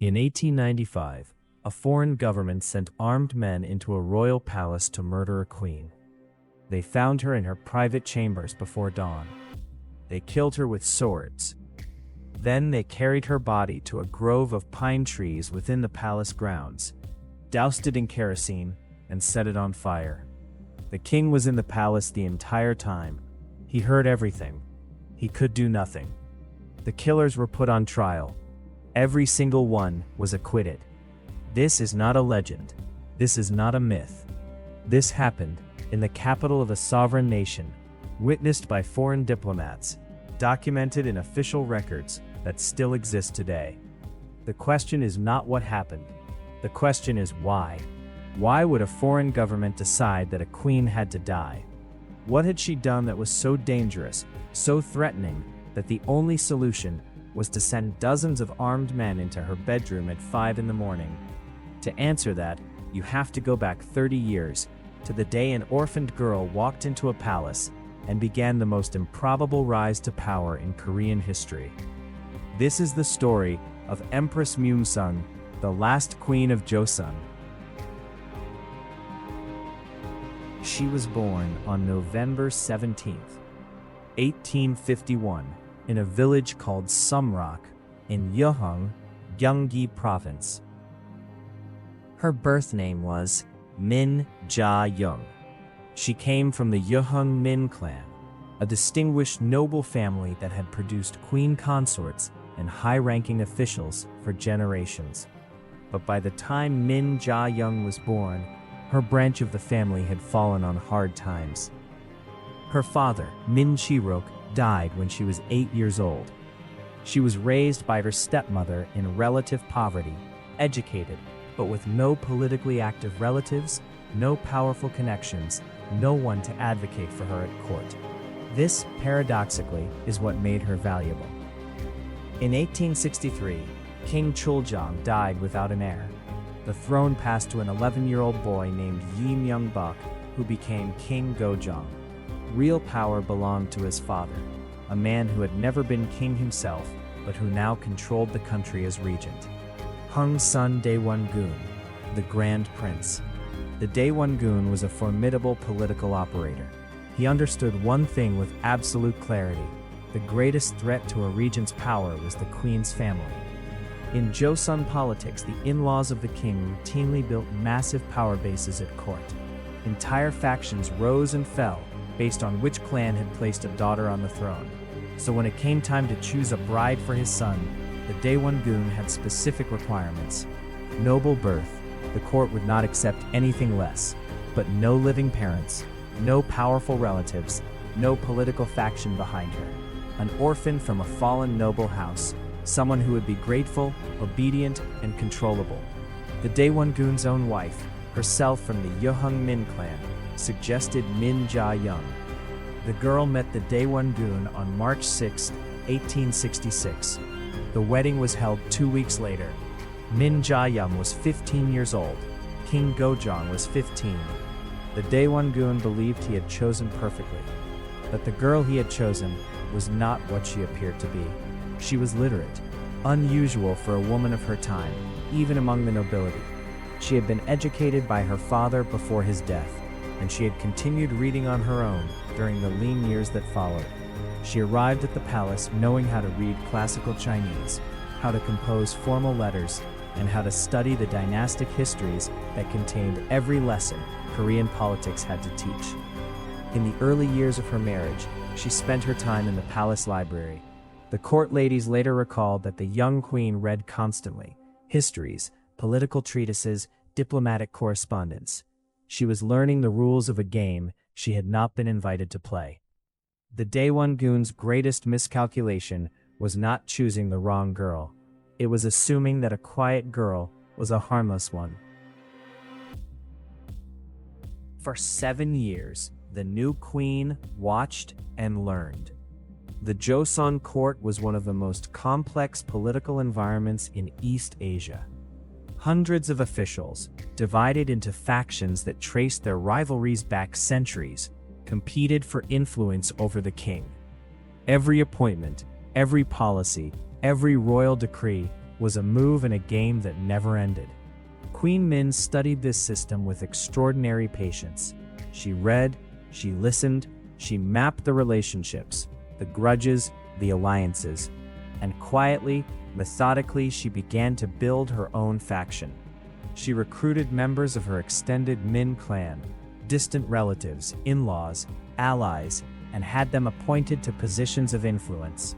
In 1895, a foreign government sent armed men into a royal palace to murder a queen. They found her in her private chambers before dawn. They killed her with swords. Then they carried her body to a grove of pine trees within the palace grounds, doused it in kerosene, and set it on fire. The king was in the palace the entire time. He heard everything. He could do nothing. The killers were put on trial. Every single one was acquitted. This is not a legend. This is not a myth. This happened in the capital of a sovereign nation, witnessed by foreign diplomats, documented in official records that still exist today. The question is not what happened. The question is why. Why would a foreign government decide that a queen had to die? What had she done that was so dangerous, so threatening, that the only solution was to send dozens of armed men into her bedroom at 5 in the morning? To answer that, you have to go back 30 years, to the day an orphaned girl walked into a palace and began the most improbable rise to power in Korean history. This is the story of Empress Myeongseong, the last queen of Joseon. She was born on November 17, 1851, in a village called Sumrak in Gojong, Gyeonggi Province. Her birth name was Min Ja-young. She came from the Gojong Min clan, a distinguished noble family that had produced queen consorts and high-ranking officials for generations. But by the time Min Ja-young was born, her branch of the family had fallen on hard times. Her father, Min Chi-rok, died when she was 8 years old. She was raised by her stepmother in relative poverty, educated, but with no politically active relatives, no powerful connections, no one to advocate for her at court. This, paradoxically, is what made her valuable. In 1863, King Chul-jong died without an heir. The throne passed to an 11-year-old boy named Yi Myung-bak, who became King Gojong. Real power belonged to his father, a man who had never been king himself, but who now controlled the country as regent. Hung's son Daewon-gun, the Grand Prince. The Daewon-gun was a formidable political operator. He understood one thing with absolute clarity: the greatest threat to a regent's power was the queen's family. In Joseon politics, the in-laws of the king routinely built massive power bases at court. Entire factions rose and fell based on which clan had placed a daughter on the throne. So when it came time to choose a bride for his son, the Daewon-gun had specific requirements. Noble birth, the court would not accept anything less, but no living parents, no powerful relatives, no political faction behind her. An orphan from a fallen noble house, someone who would be grateful, obedient, and controllable. The Daewon-gun's own wife, herself from the Gojong Min clan, suggested Min Ja-young. The girl met the Daewon-gun on March 6, 1866. The wedding was held 2 weeks later. Min Ja-young was 15 years old. King Gojong was 15. The Daewon-gun believed he had chosen perfectly. But the girl he had chosen was not what she appeared to be. She was literate, unusual for a woman of her time, even among the nobility. She had been educated by her father before his death, and she had continued reading on her own during the lean years that followed. She arrived at the palace knowing how to read classical Chinese, how to compose formal letters, and how to study the dynastic histories that contained every lesson Korean politics had to teach. In the early years of her marriage, she spent her time in the palace library. The court ladies later recalled that the young queen read constantly: histories, political treatises, diplomatic correspondence. She was learning the rules of a game she had not been invited to play. The Daewon-gun's greatest miscalculation was not choosing the wrong girl. It was assuming that a quiet girl was a harmless one. For 7 years, the new queen watched and learned. The Joseon court was one of the most complex political environments in East Asia. Hundreds of officials, divided into factions that traced their rivalries back centuries, competed for influence over the king. Every appointment, every policy, every royal decree was a move in a game that never ended. Queen Min studied this system with extraordinary patience. She read, she listened, she mapped the relationships, the grudges, the alliances, and quietly, methodically, she began to build her own faction. She recruited members of her extended Min clan, distant relatives, in-laws, allies, and had them appointed to positions of influence.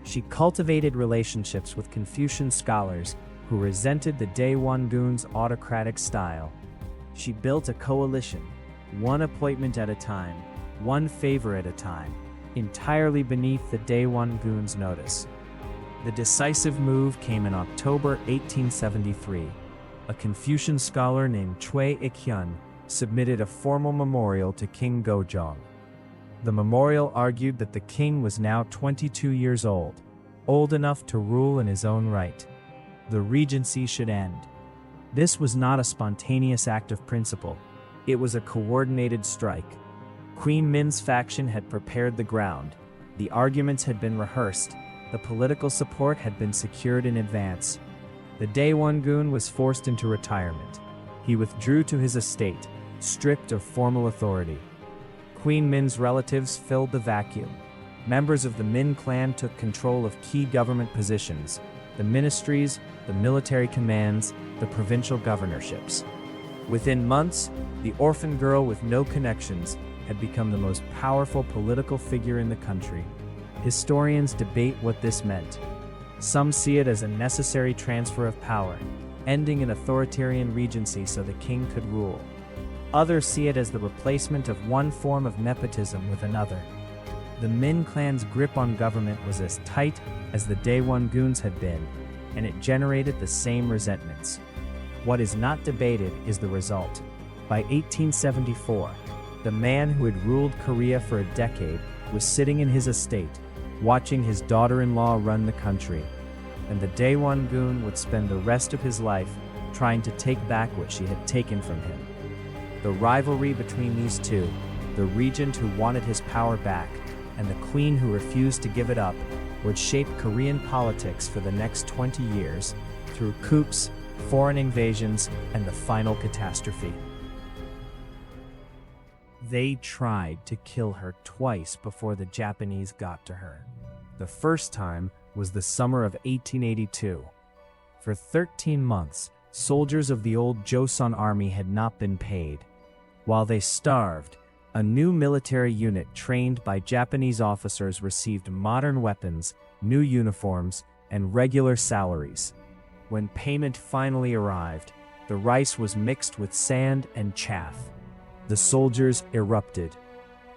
She cultivated relationships with Confucian scholars who resented the Daewon-gun's autocratic style. She built a coalition, one appointment at a time, one favor at a time, entirely beneath the Daewon-gun's notice. The decisive move came in October 1873. A Confucian scholar named Choi Ik-hyun submitted a formal memorial to King Gojong. The memorial argued that the king was now 22 years old enough to rule in his own right. The regency should end. This was not a spontaneous act of principle. It was a coordinated strike. Queen Min's faction had prepared the ground. The arguments had been rehearsed. The political support had been secured in advance. The Daewon-gun was forced into retirement. He withdrew to his estate, stripped of formal authority. Queen Min's relatives filled the vacuum. Members of the Min clan took control of key government positions, the ministries, the military commands, the provincial governorships. Within months, the orphan girl with no connections had become the most powerful political figure in the country. Historians debate what this meant. Some see it as a necessary transfer of power, ending an authoritarian regency so the king could rule. Others see it as the replacement of one form of nepotism with another. The Min clan's grip on government was as tight as the Daewon-gun's had been, and it generated the same resentments. What is not debated is the result. By 1874, the man who had ruled Korea for a decade was sitting in his estate, watching his daughter-in-law run the country, and the Daewon-gun would spend the rest of his life trying to take back what she had taken from him. The rivalry between these two, the regent who wanted his power back and the queen who refused to give it up, would shape Korean politics for the next 20 years through coups, foreign invasions, and the final catastrophe. They tried to kill her twice before the Japanese got to her. The first time was the summer of 1882. For 13 months, soldiers of the old Joseon army had not been paid. While they starved, a new military unit trained by Japanese officers received modern weapons, new uniforms, and regular salaries. When payment finally arrived, the rice was mixed with sand and chaff. The soldiers erupted.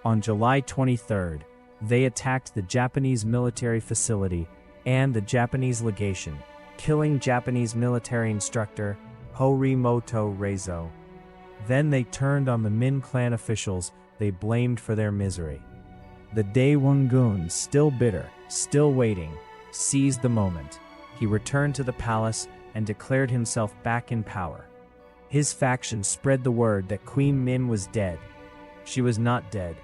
On July 23rd, they attacked the Japanese military facility and the Japanese legation, killing Japanese military instructor Horimoto Reizo. Then they turned on the Min clan officials they blamed for their misery. The Daewon-gun, still bitter, still waiting, seized the moment. He returned to the palace and declared himself back in power. His faction spread the word that Queen Min was dead. She was not dead.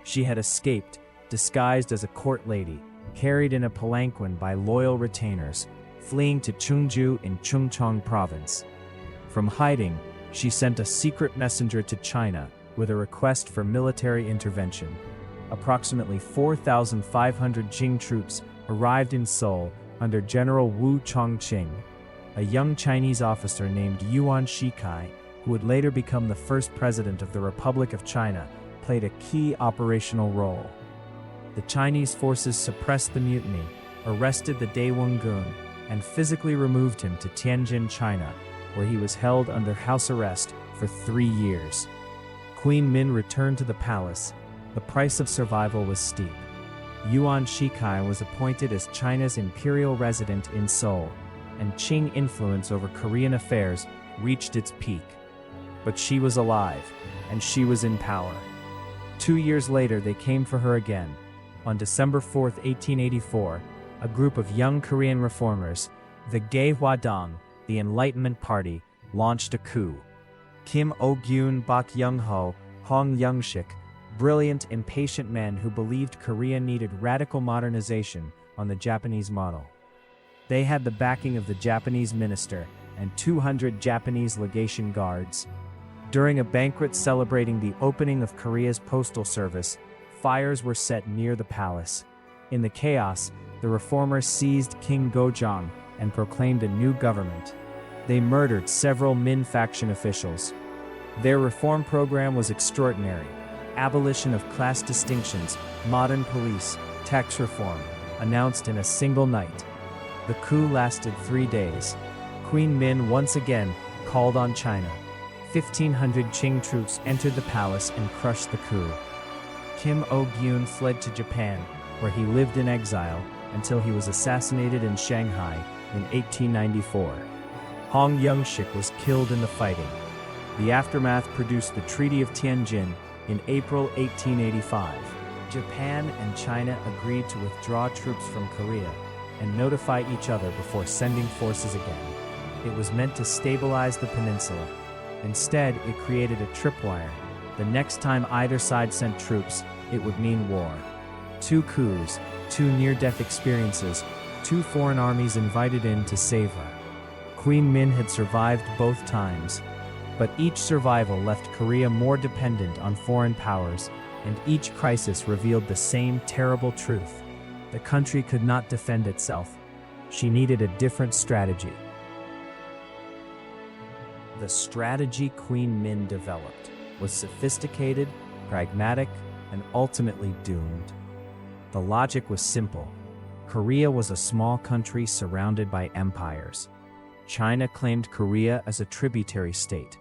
She had escaped, disguised as a court lady, carried in a palanquin by loyal retainers, fleeing to Cheongju in Chungcheong province. From hiding, she sent a secret messenger to China with a request for military intervention. Approximately 4,500 Jing troops arrived in Seoul under General Wu Chongqing, a young Chinese officer named Yuan Shikai, who would later become the first president of the Republic of China, played a key operational role. The Chinese forces suppressed the mutiny, arrested the Daewon-gun, and physically removed him to Tianjin, China, where he was held under house arrest for 3 years. Queen Min returned to the palace. The price of survival was steep. Yuan Shikai was appointed as China's imperial resident in Seoul, and Qing influence over Korean affairs reached its peak. But she was alive, and she was in power. 2 years later, they came for her again. On December 4, 1884, a group of young Korean reformers, the Gaehwa-dong, the Enlightenment Party, launched a coup. Kim Oh-gyun, Bak Young-ho, Hong Young-shik, brilliant, impatient men who believed Korea needed radical modernization on the Japanese model. They had the backing of the Japanese minister and 200 Japanese legation guards. During a banquet celebrating the opening of Korea's postal service, fires were set near the palace. In the chaos, the reformers seized King Gojong and proclaimed a new government. They murdered several Min faction officials. Their reform program was extraordinary: abolition of class distinctions, modern police, tax reform, announced in a single night. The coup lasted 3 days. Queen Min once again called on China. 1,500 Qing troops entered the palace and crushed the coup. Kim Il-gyun fled to Japan, where he lived in exile until he was assassinated in Shanghai in 1894. Hong Yongshik was killed in the fighting. The aftermath produced the Treaty of Tianjin in April 1885. Japan and China agreed to withdraw troops from Korea and notify each other before sending forces again. It was meant to stabilize the peninsula. Instead, it created a tripwire. The next time either side sent troops, it would mean war. 2 coups, 2 near-death experiences, 2 foreign armies invited in to save her. Queen Min had survived both times, but each survival left Korea more dependent on foreign powers, and each crisis revealed the same terrible truth. The country could not defend itself. She needed a different strategy. The strategy Queen Min developed was sophisticated, pragmatic, and ultimately doomed. The logic was simple. Korea was a small country surrounded by empires. China claimed Korea as a tributary state.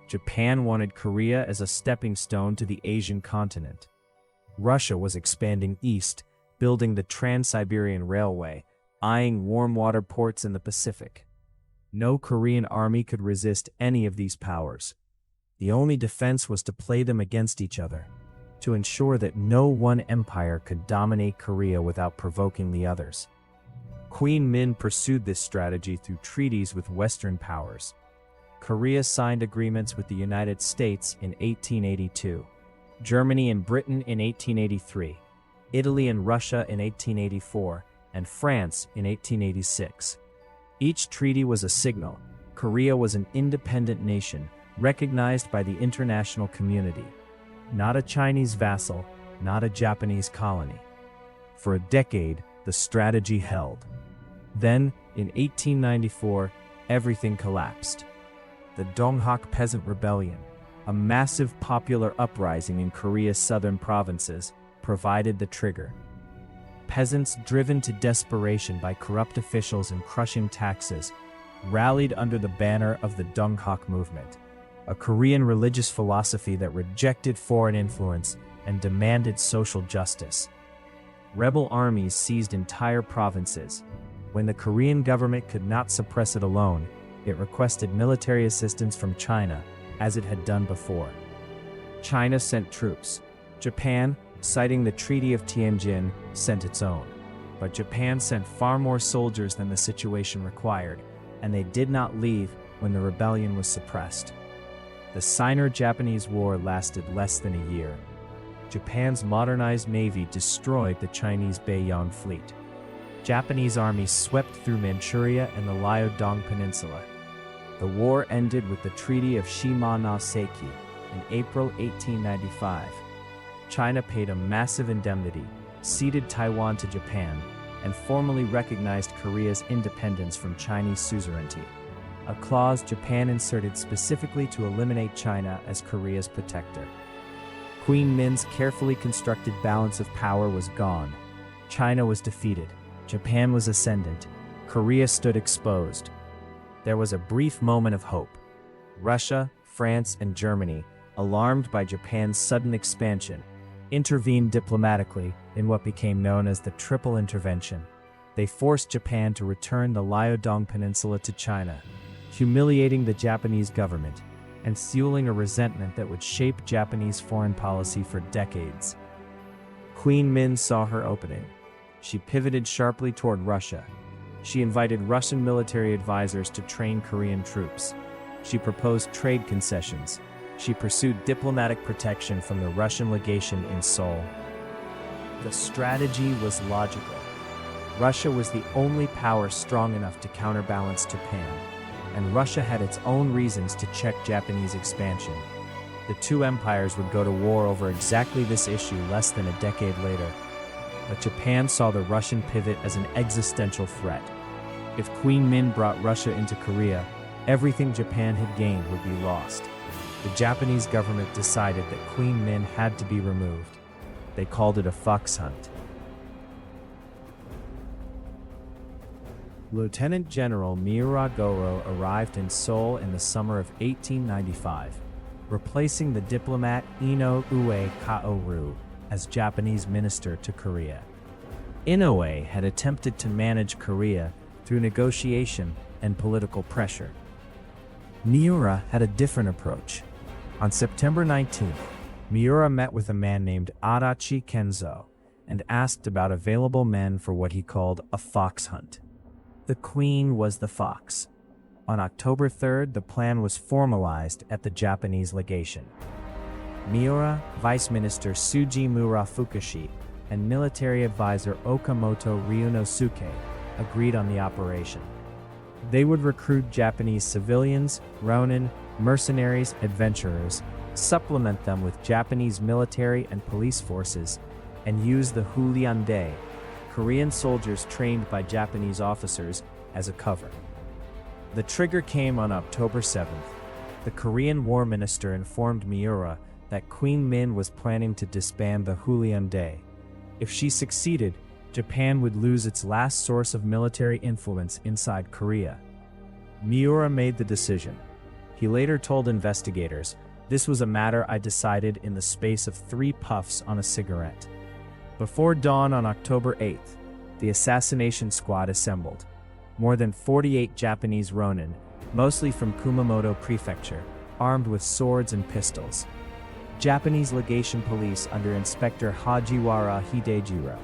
Japan wanted Korea as a stepping stone to the Asian continent. Russia was expanding east, building the Trans-Siberian Railway, eyeing warm water ports in the Pacific. No Korean army could resist any of these powers. The only defense was to play them against each other, to ensure that no one empire could dominate Korea without provoking the others. Queen Min pursued this strategy through treaties with Western powers. Korea signed agreements with the United States in 1882, Germany and Britain in 1883, Italy and Russia in 1884, and France in 1886. Each treaty was a signal. Korea was an independent nation, recognized by the international community. Not a Chinese vassal, not a Japanese colony. For a decade, the strategy held. Then, in 1894, everything collapsed. The Donghak Peasant Rebellion, a massive popular uprising in Korea's southern provinces, provided the trigger. Peasants, driven to desperation by corrupt officials and crushing taxes, rallied under the banner of the Donghak movement, a Korean religious philosophy that rejected foreign influence and demanded social justice. Rebel armies seized entire provinces. When the Korean government could not suppress it alone, it requested military assistance from China, as it had done before. China sent troops. Japan, citing the Treaty of Tianjin, sent its own. But Japan sent far more soldiers than the situation required, and they did not leave when the rebellion was suppressed. The Sino-Japanese War lasted less than a year. Japan's modernized navy destroyed the Chinese Beiyang fleet. Japanese armies swept through Manchuria and the Liaodong Peninsula. The war ended with the Treaty of Shimonoseki in April 1895. China paid a massive indemnity, ceded Taiwan to Japan, and formally recognized Korea's independence from Chinese suzerainty, a clause Japan inserted specifically to eliminate China as Korea's protector. Queen Min's carefully constructed balance of power was gone. China was defeated. Japan was ascendant. Korea stood exposed. There was a brief moment of hope. Russia, France, and Germany, alarmed by Japan's sudden expansion, intervened diplomatically in what became known as the Triple Intervention. They forced Japan to return the Liaodong Peninsula to China, humiliating the Japanese government and fueling a resentment that would shape Japanese foreign policy for decades. Queen Min saw her opening. She pivoted sharply toward Russia. She invited Russian military advisors to train Korean troops. She proposed trade concessions. She pursued diplomatic protection from the Russian legation in Seoul. The strategy was logical. Russia was the only power strong enough to counterbalance Japan, and Russia had its own reasons to check Japanese expansion. The two empires would go to war over exactly this issue less than a decade later, but Japan saw the Russian pivot as an existential threat. If Queen Min brought Russia into Korea, everything Japan had gained would be lost. The Japanese government decided that Queen Min had to be removed. They called it a fox hunt. Lieutenant General Miura Goro arrived in Seoul in the summer of 1895, replacing the diplomat Ino Ue Kaoru as Japanese minister to Korea. Inoue had attempted to manage Korea through negotiation and political pressure. Miura had a different approach. On September 19th, Miura met with a man named Adachi Kenzo and asked about available men for what he called a fox hunt. The queen was the fox. On October 3rd, the plan was formalized at the Japanese legation. Miura, Vice Minister Suji Murafukashi, and military advisor Okamoto Ryunosuke agreed on the operation. They would recruit Japanese civilians, ronin, mercenaries, adventurers, supplement them with Japanese military and police forces, and use the Huliande, Korean soldiers trained by Japanese officers, as a cover. The trigger came on October 7th. The Korean War Minister informed Miura that Queen Min was planning to disband the Huliande. If she succeeded, Japan would lose its last source of military influence inside Korea. Miura made the decision. He later told investigators, "This was a matter I decided in the space of 3 puffs on a cigarette." Before dawn on October 8th, the assassination squad assembled. More than 48 Japanese ronin, mostly from Kumamoto Prefecture, armed with swords and pistols. Japanese legation police under Inspector Hajiwara Hidejiro.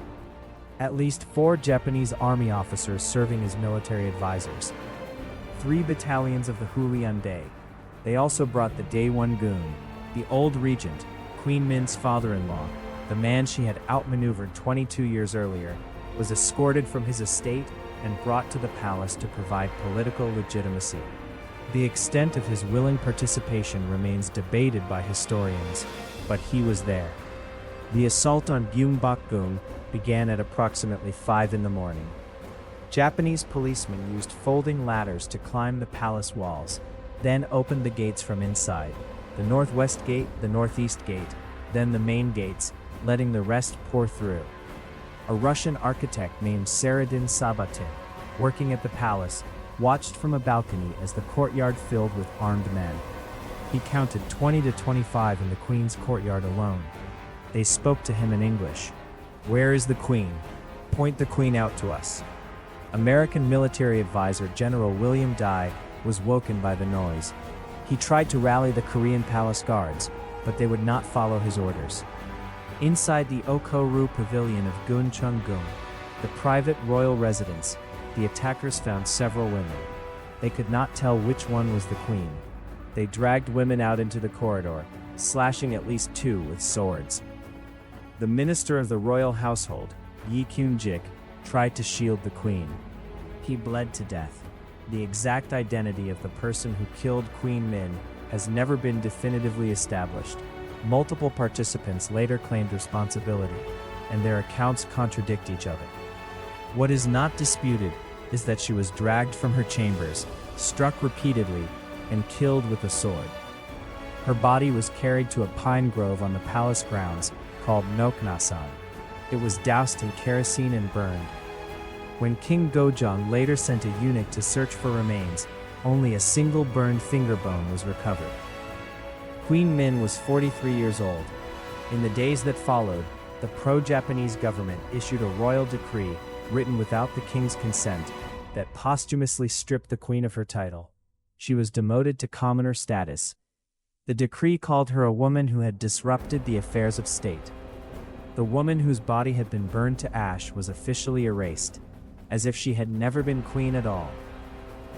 At least 4 Japanese army officers serving as military advisors. 3 battalions of the Huliande. They also brought the Daewon Gun, the old regent, Queen Min's father-in-law, the man she had outmaneuvered 22 years earlier, was escorted from his estate and brought to the palace to provide political legitimacy. The extent of his willing participation remains debated by historians, but he was there. The assault on Gyeongbokgung began at approximately 5 in the morning. Japanese policemen used folding ladders to climb the palace walls, then opened the gates from inside, the northwest gate, the northeast gate, then the main gates, letting the rest pour through. A Russian architect named Saradin Sabatin, working at the palace, watched from a balcony as the courtyard filled with armed men. He counted 20 to 25 in the queen's courtyard alone. They spoke to him in English. "Where is the queen? Point the queen out to us." American military advisor General William Dye was woken by the noise. He tried to rally the Korean palace guards, but they would not follow his orders. Inside the Okoru Pavilion of Guncheong-gung, the private royal residence, the attackers found several women. They could not tell which one was the queen. They dragged women out into the corridor, slashing at least 2 with swords. The minister of the royal household, Yi Kyun-jik, tried to shield the queen. He bled to death. The exact identity of the person who killed Queen Min has never been definitively established. Multiple participants later claimed responsibility, and their accounts contradict each other. What is not disputed is that she was dragged from her chambers, struck repeatedly, and killed with a sword. Her body was carried to a pine grove on the palace grounds called Noknasan. It was doused in kerosene and burned. When King Gojong later sent a eunuch to search for remains, only a single burned finger bone was recovered. Queen Min was 43 years old. In the days that followed, the pro-Japanese government issued a royal decree, written without the king's consent, that posthumously stripped the queen of her title. She was demoted to commoner status. The decree called her a woman who had disrupted the affairs of state. The woman whose body had been burned to ash was officially erased, as if she had never been queen at all.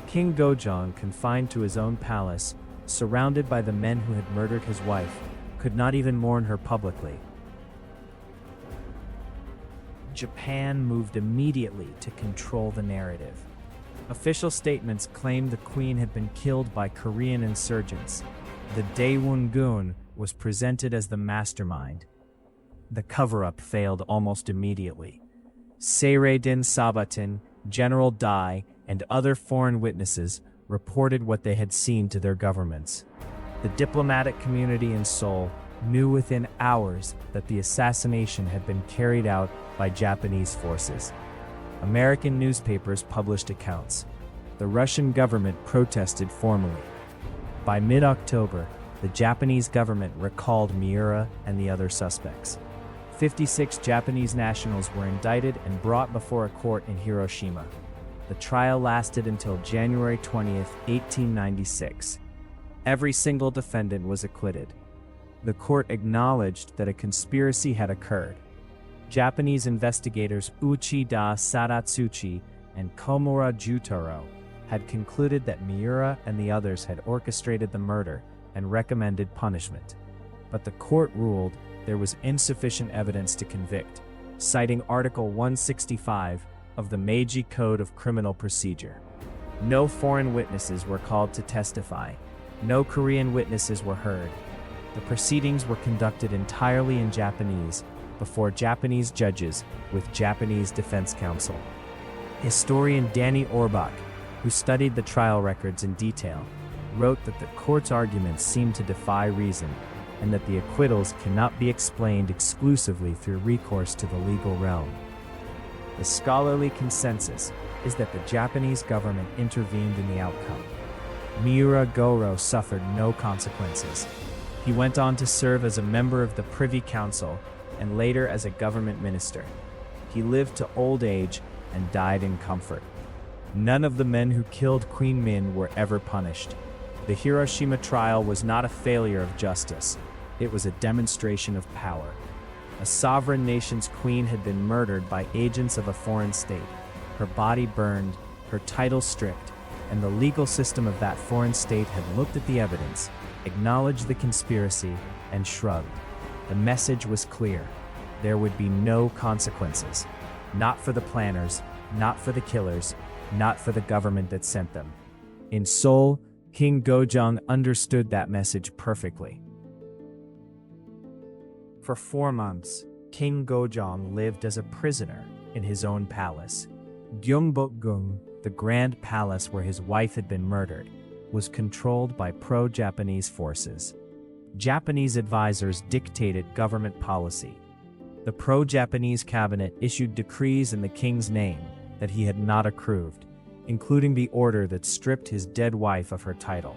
King Gojong, confined to his own palace, surrounded by the men who had murdered his wife, could not even mourn her publicly. Japan moved immediately to control the narrative. Official statements claimed the queen had been killed by Korean insurgents. The Daewon-gun was presented as the mastermind. The cover-up failed almost immediately. Seyredin Sabatin, General Dai, and other foreign witnesses reported what they had seen to their governments. The diplomatic community in Seoul knew within hours that the assassination had been carried out by Japanese forces. American newspapers published accounts. The Russian government protested formally. By mid-October, the Japanese government recalled Miura and the other suspects. 56 Japanese nationals were indicted and brought before a court in Hiroshima. The trial lasted until January 20, 1896. Every single defendant was acquitted. The court acknowledged that a conspiracy had occurred. Japanese investigators Uchida Sadatsuchi and Komura Jutaro had concluded that Miura and the others had orchestrated the murder and recommended punishment. But the court ruled there was insufficient evidence to convict, citing Article 165 of the Meiji Code of Criminal Procedure. No foreign witnesses were called to testify. No Korean witnesses were heard. The proceedings were conducted entirely in Japanese, before Japanese judges with Japanese defense counsel. Historian Danny Orbach, who studied the trial records in detail, wrote that the court's arguments seemed to defy reason, and that the acquittals cannot be explained exclusively through recourse to the legal realm. The scholarly consensus is that the Japanese government intervened in the outcome. Miura Goro suffered no consequences. He went on to serve as a member of the Privy Council and later as a government minister. He lived to old age and died in comfort. None of the men who killed Queen Min were ever punished. The Hiroshima trial was not a failure of justice. It was a demonstration of power. A sovereign nation's queen had been murdered by agents of a foreign state, her body burned, her title stripped, and the legal system of that foreign state had looked at the evidence, acknowledged the conspiracy, and shrugged. The message was clear. There would be no consequences. Not for the planners, not for the killers, not for the government that sent them. In Seoul, King Gojong understood that message perfectly. For 4 months, King Gojong lived as a prisoner in his own palace. Gyeongbokgung, the grand palace where his wife had been murdered, was controlled by pro-Japanese forces. Japanese advisors dictated government policy. The pro-Japanese cabinet issued decrees in the king's name that he had not approved, including the order that stripped his dead wife of her title.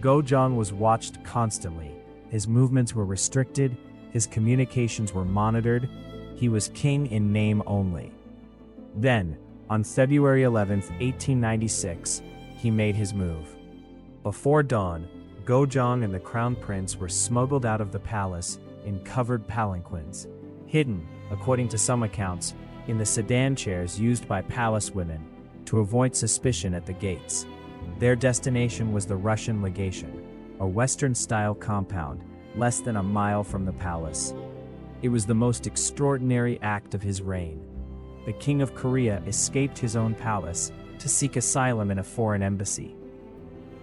Gojong was watched constantly. His movements were restricted, his communications were monitored. He was king in name only. Then, on February 11, 1896, he made his move. Before dawn, Gojong and the crown prince were smuggled out of the palace in covered palanquins, hidden, according to some accounts, in the sedan chairs used by palace women to avoid suspicion at the gates. Their destination was the Russian legation, a Western-style compound less than a mile from the palace. It was the most extraordinary act of his reign. The King of Korea escaped his own palace to seek asylum in a foreign embassy.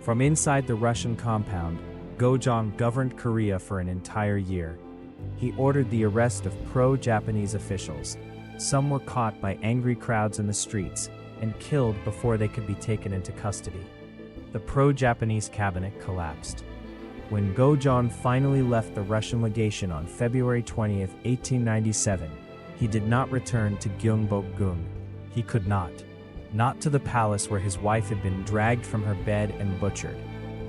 From inside the Russian compound, Gojong governed Korea for an entire year. He ordered the arrest of pro-Japanese officials. Some were caught by angry crowds in the streets and killed before they could be taken into custody. The pro-Japanese cabinet collapsed. When Gojong finally left the Russian legation on February 20, 1897, he did not return to Gyeongbokgung. He could not. Not to the palace where his wife had been dragged from her bed and butchered.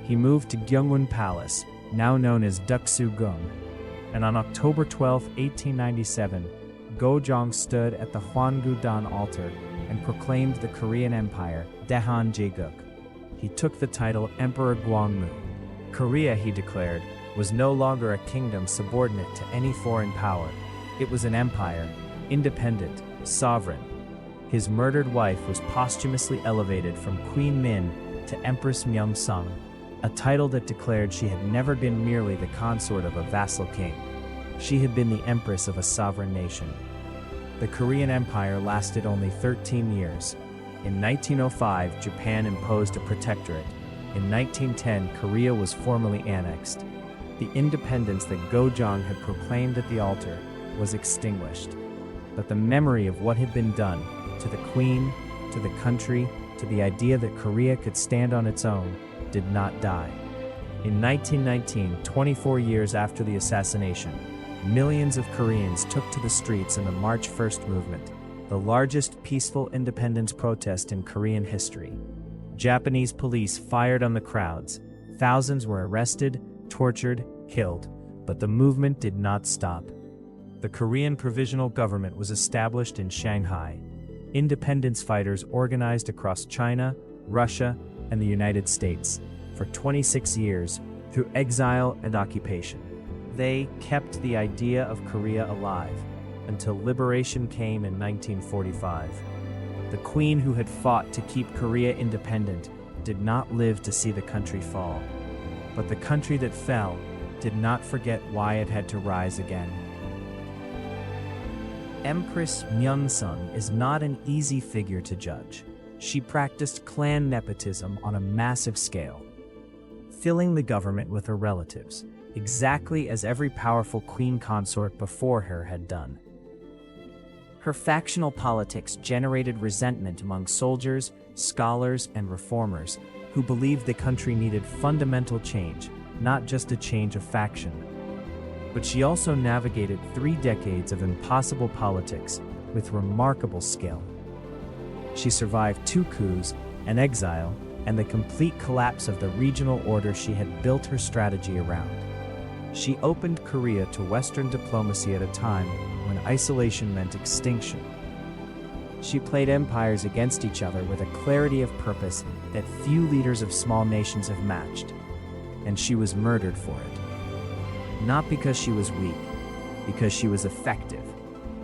He moved to Gyeongwon Palace, now known as Duksu-gung. And on October 12, 1897, Gojong stood at the Hwangudan altar and proclaimed the Korean Empire, Daehan Jaeguk. He took the title Emperor Gwangmu. Korea, he declared, was no longer a kingdom subordinate to any foreign power. It was an empire, independent, sovereign. His murdered wife was posthumously elevated from Queen Min to Empress Myeongseong, a title that declared she had never been merely the consort of a vassal king. She had been the empress of a sovereign nation. The Korean Empire lasted only 13 years. In 1905, Japan imposed a protectorate. In 1910, Korea was formally annexed. The independence that Gojong had proclaimed at the altar was extinguished. But the memory of what had been done to the Queen, to the country, to the idea that Korea could stand on its own, did not die. In 1919, 24 years after the assassination, millions of Koreans took to the streets in the March 1st movement, the largest peaceful independence protest in Korean history. Japanese police fired on the crowds. Thousands were arrested, tortured, killed, but the movement did not stop. The Korean Provisional Government was established in Shanghai. Independence fighters organized across China, Russia, and the United States for 26 years through exile and occupation. They kept the idea of Korea alive until liberation came in 1945. The Queen, who had fought to keep Korea independent, did not live to see the country fall. But the country that fell did not forget why it had to rise again. Empress Myeongseong is not an easy figure to judge. She practiced clan nepotism on a massive scale, filling the government with her relatives, exactly as every powerful queen consort before her had done. Her factional politics generated resentment among soldiers, scholars, and reformers who believed the country needed fundamental change, not just a change of faction. But she also navigated 3 decades of impossible politics with remarkable skill. She survived 2 coups, an exile, and the complete collapse of the regional order she had built her strategy around. She opened Korea to Western diplomacy at a time when isolation meant extinction. She played empires against each other with a clarity of purpose that few leaders of small nations have matched. And she was murdered for it. Not because she was weak, because she was effective.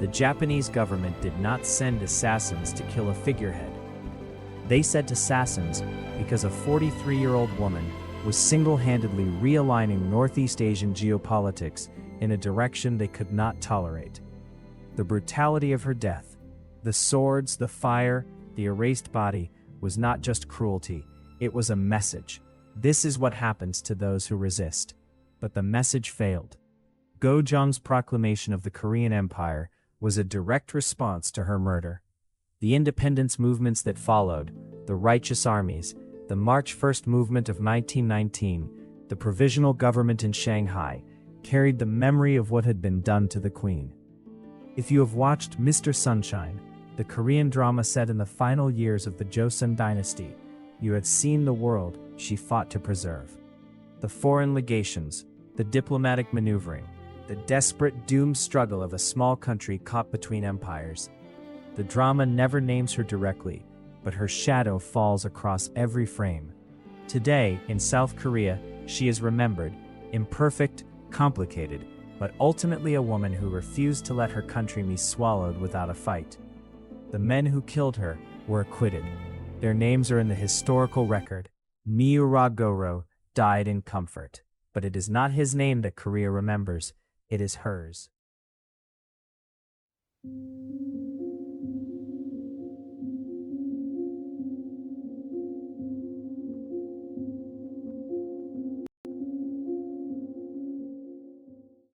The Japanese government did not send assassins to kill a figurehead. They sent assassins because a 43-year-old woman was single-handedly realigning Northeast Asian geopolitics in a direction they could not tolerate. The brutality of her death, the swords, the fire, the erased body, was not just cruelty, it was a message. This is what happens to those who resist. But the message failed. Gojong's proclamation of the Korean Empire was a direct response to her murder. The independence movements that followed, the righteous armies, the March 1st movement of 1919, the provisional government in Shanghai, carried the memory of what had been done to the Queen. If you have watched Mr. Sunshine, the Korean drama set in the final years of the Joseon Dynasty, you have seen the world she fought to preserve. The foreign legations, the diplomatic maneuvering, the desperate doomed struggle of a small country caught between empires. The drama never names her directly, but her shadow falls across every frame. Today, in South Korea, she is remembered, imperfect, complicated, but ultimately a woman who refused to let her country be swallowed without a fight. The men who killed her were acquitted. Their names are in the historical record. Miura-goro died in comfort, but it is not his name that Korea remembers, it is hers.